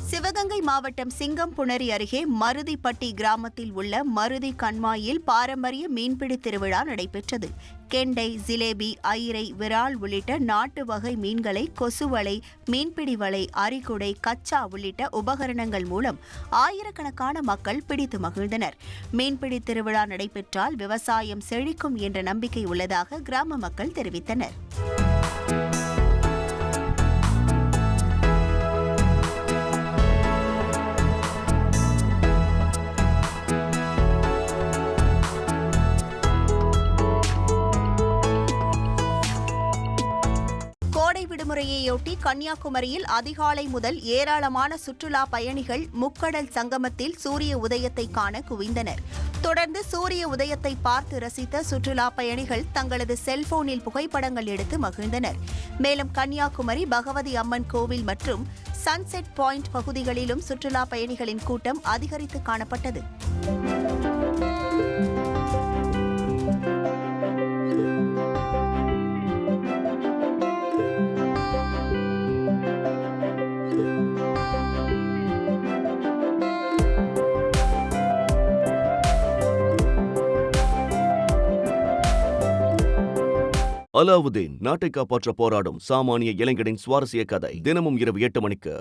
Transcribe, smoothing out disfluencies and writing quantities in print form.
சிவகங்கை மாவட்டம் சிங்கம்புணரி அருகே மருதிப்பட்டி கிராமத்தில் உள்ள மருதி கண்மாயில் பாரம்பரிய மீன்பிடி திருவிழா நடைபெற்றது. கெண்டை, ஜிலேபி, ஐரை, விரால் உள்ளிட்ட நாட்டு வகை மீன்களை கொசுவலை, மீன்பிடி வலை, அரிகுடை, கச்சா உள்ளிட்ட உபகரணங்கள் மூலம் ஆயிரக்கணக்கான மக்கள் பிடித்து மகிழ்ந்தனர். மீன்பிடி திருவிழா நடைபெற்றால் விவசாயம் செழிக்கும் என்ற நம்பிக்கை உள்ளதாக கிராம மக்கள் தெரிவித்தனர். கோடை விடுமுறையையொட்டி கன்னியாகுமரியில் அதிகாலை முதல் ஏராளமான சுற்றுலா பயணிகள் முக்கடல் சங்கமத்தில் சூரிய உதயத்தை காண குவிந்தனர். தொடர்ந்து சூரிய உதயத்தை பார்த்து ரசித்த சுற்றுலா பயணிகள் தங்களது செல்போனில் புகைப்படங்கள் எடுத்து மகிழ்ந்தனர். மேலும் கன்னியாகுமரி பகவதி அம்மன் கோவில் மற்றும் சன்செட் பாயிண்ட் பகுதிகளிலும் சுற்றுலா பயணிகளின் கூட்டம் அதிகரித்து காணப்பட்டது. அலாவுதீன் நாட்டை காப்பாற்ற போராடும் சாமானிய இளைஞனின் சுவாரஸ்ய கதை தினமும் இரவு 8 மணிக்கு